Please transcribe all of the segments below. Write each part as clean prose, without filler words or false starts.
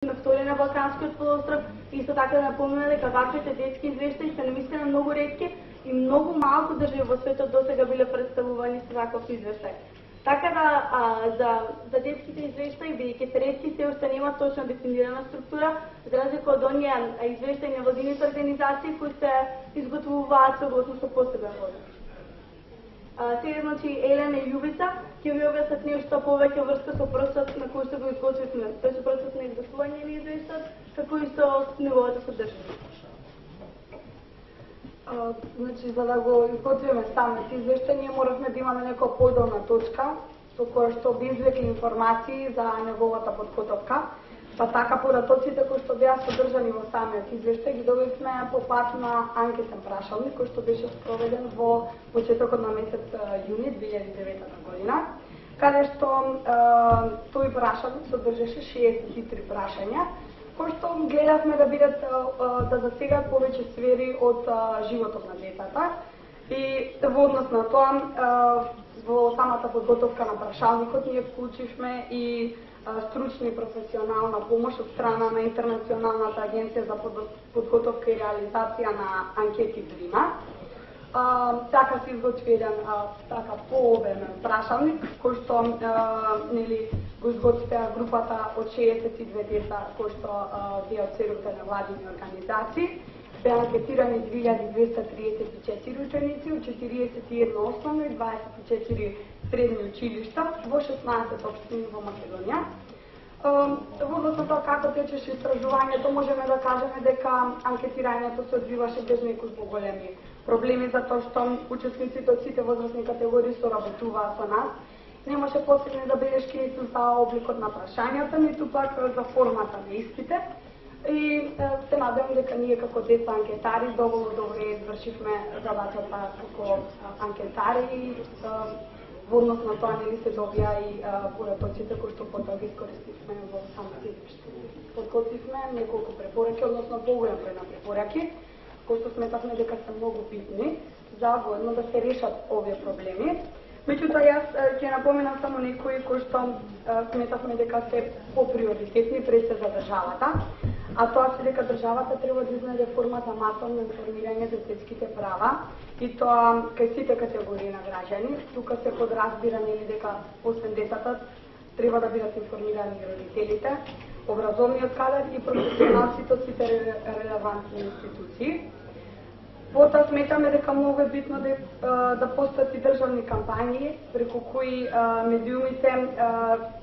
на втори на Балканскиот полуостров, исто така да напомнеме дека ваквите детски извештаи се навистина многу ретки и многу малку држави во светот досега биле представувани со таков извештај. Така да за детските извештаи, бидејќи се ретки, се уште нема точно дефинирана структура, за разлика од оние извештаи на владините организации кои се изготвуваат согласно со посебен водач. Сега, значи, Елена и Љубица ќе ви објаснат нешто повеќе врска со процесот на кој што го изготвивме. Тој е процесот на изготвување на извештајот, како и со неговата содржина. Значи, за да го изготвиме самиот извештај, ние моравме да имаме некоја појдолна точка со која што би извлекли информации за неговата подготовка. Па така поратоците кои што беа содржани во самиот извештај ги добивме по пат на анкетен прашалник кој што беше спроведен во почетокот на месец јуни 2009 година, каде што тој прашалник содржеше 63 прашања кои што гледавме да бидат да засегат повеќе сфери од животот на детата. И во однос на тоа, во самата подготовка на прашалникот ние вклучивме и стручна и професионална помош од страна на Интернационалната агенција за подготовка и реализација на анкети ДРИМА. Така се изготви еден така пообемен прашалник кој што го изготвија групата од 62 деца кои што беа од целите невладини организации. Беа анкетирани 2234 ученици од 41 основно и 24 средни училишта во 16 општини во Македонија. Во однос на тоа како течеше истражувањето, можеме да кажеме дека анкетирањето се одвиваше без некои поголеми проблеми, затоа што учесниците од сите возрастни категории соработуваа со нас. Немаше посебни забелешки ниту за обликот на прашањата, ниту пак за формата на испите. И се надевам дека ние како деца анкетари доволно добре извршивме задачата како анкетари. Во однос на тоа не се добија и поратоците кои што потоа ги искористивме во самите извештаи. Подготвивме неколку препораки, односно поголем број на препораки, кои што сметавме дека се многу битни за воедно да се решат овие проблеми. Меѓутоа, јас ќе напоменам само некои кои што сметавме дека се поприоритетни пред се за државата, а тоа се дека државата треба да изнајде форма за масовно информирање за детските права и тоа кај сите категории на граѓани. Тука се подразбира дека освен децата треба да бидат информирани и родителите, образовниот кадар и професионалците од сите релевантни институции. Потоа сметаме дека многу е битно да постојат и државни кампањи преку кои медиумите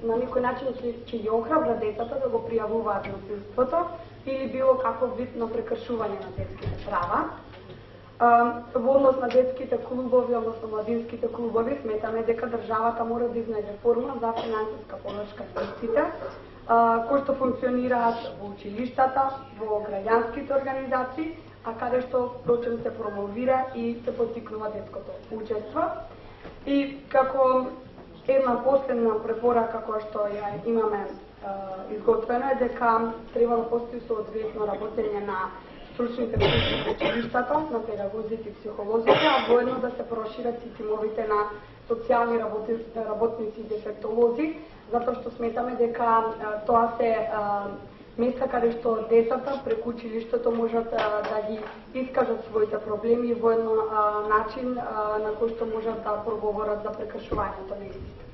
на некој начин ќе ги охрабрат децата да го пријавуваат насилството или било каков вид на прекршување на детските права. Во однос на детските клубови, односно младинските клубови, сметаме дека државата мора да изнајде форма за финансиска подршка на истите, кои што функционираат во училиштата, во граѓанските организации, а каде што впрочем се промовира и се поттикнува детското учество. И како една последна препорака која што ја имаме изготвена е дека треба да постои соодветно работење на стручните служби во училиштата, на педагозите и психолозите, а воедно да се прошират и тимовите на социјални работници и дефектолози, затоа што сметаме дека тоа се места каде што децата преку училиштето можат да ги искажат своите проблеми и во едно начин на кој што можат да проговорат за прекршувањето на истите.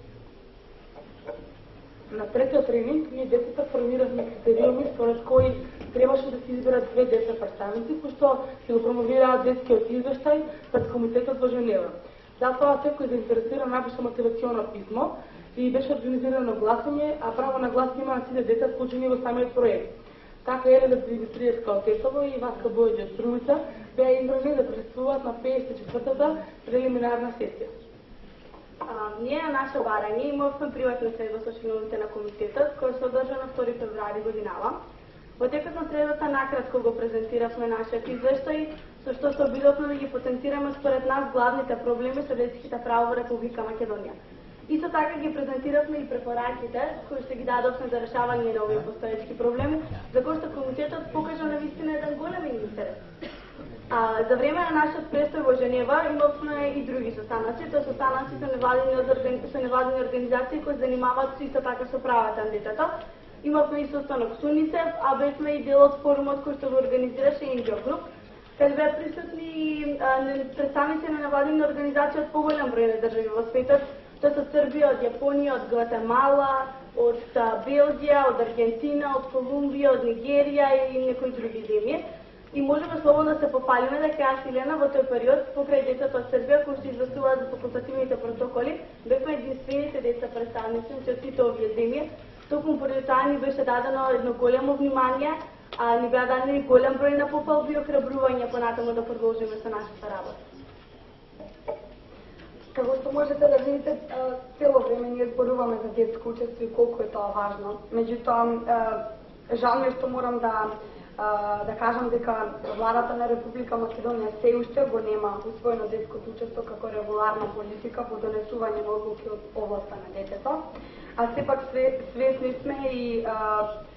На третиот тренинг ние децата формиравме критериуми според кои требаше да се изберат две деца представници кои што ќе го промовираат детскиот извештај пред комитетот во Женева. Затоа секој заинтересиран напиша мотивационо писмо и беше организирано гласање, а право на глас имаат сите деца вклучени во самиот проект. Така Елена Димитриевска од Тетово и Васка Бојаđe од Струмица беа избрани да присуствуваат на 54-та прелиминарна сесија. Ние на наше барање имавме приватна средба со членовите на комитетот, која се одржа на 2 февруари годинава. Во текот на средбата накратко го презентиравме нашиот извештај, со што се обидовме да ги потенцираме според нас главните проблеми со детските права во Република Македонија. Исто така ги презентиравме и препораките кои што ги дадовме за решавање на овие постоечки проблеми, за кои што комитетот покажа навистина еден голем интерес. За време на нашиот престој во Женева имавме и други состаноци, тоа состаноци со невладини организации кои се занимаваат исто така со правата на детето. Имавме и состанок со УНИЦЕФ, а бевме и дел од форумот кој што го организираше NGO Group, каде беа присутни представници на невладини организации од поголем број на држави во светот. Тоа се Србија, од Јапонија, од Гватемала, од Белгија, од Аргентина, од Колумбија, од Нигерија и некои други земји. И можеме слободно да се пофалиме дека јас и Лена во тој период, покрај децата од Србија кои што известуваат за факултативните протоколи, бевме единствените деца представници од сите овие земји. Токму поради тоа ни беше дадено едно големо внимание, а ни беа дадени голем број на пофалби и охрабрување понатаму да продолжиме со нашата работа. Како што можете да видите, цело време ние зборуваме за детско учество и колку е тоа важно. Меѓутоа, жал ми е што морам да кажам дека владата на Република Македонија се уште го нема усвоено детското учество како регуларна политика во донесување на одлуки од областа на детето. А сепак свесни сме и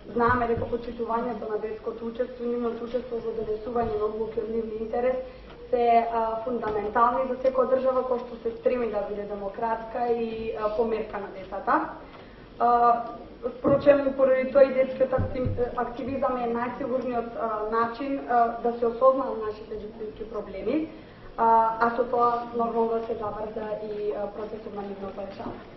знаеме дека почитувањето на детското учество и нивното учество во донесување на одлуки од нивни интерес се фундаментални за секоја држава која што се стреми да биде демократска и померка на децата. Впрочем, поради тоа и детскиот активизам е најсигурниот начин да се осознаат нашите џуствински проблеми, а со тоа нормално да се забрза и процесот на нивното решавање.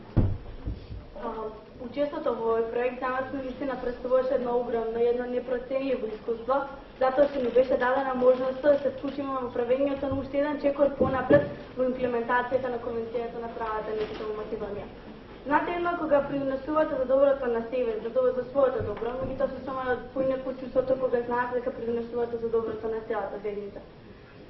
Учеството во овој проект за нас наистина представуваше едно огромно, едно непроценливо искуство, затоа што ни беше дадена можноста да се вклучиме во правењето на уште еден чекор понапред во имплементацијата на Конвенцијата на правата на детето во Македонија. Знаете едно, кога придонесувате за доброто на себе, за своето добро, меѓутоа се само поинакво чувството кога знаете дека придонесувате за доброто на целата заедница.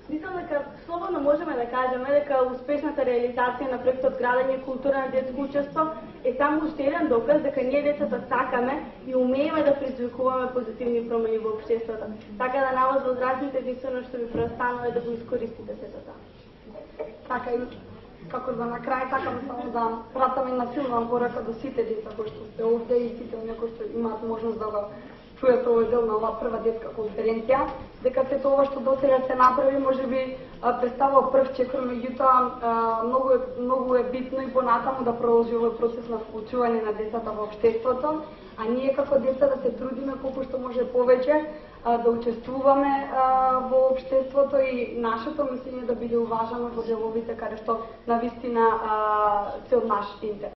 Мислам дека слободно можеме да кажеме дека успешната реализација на проектот Градење култура на детско учество е само уште еден доказ дека ние децата сакаме и умееме да предизвикуваме позитивни промени во општеството. Така да на вас возрастните единствено што ви преостанува е да го искористите сето тоа. Така и како за на крај, сакам само да пратам една силна порака до сите деца кои што сте овде и сите оние кои што имаат можност да го чујат овој дел на оваа прва детска конференција, дека сето ова што досега се направи можеби представува прв чекор, меѓутоа многу е битно и понатаму да продолжи овој процес на вклучување на децата во општеството, а ние како деца да се трудиме колку што може повеќе да учествуваме во општеството и нашето мислење да биде уважано во деловите каде што навистина се од наш интерес.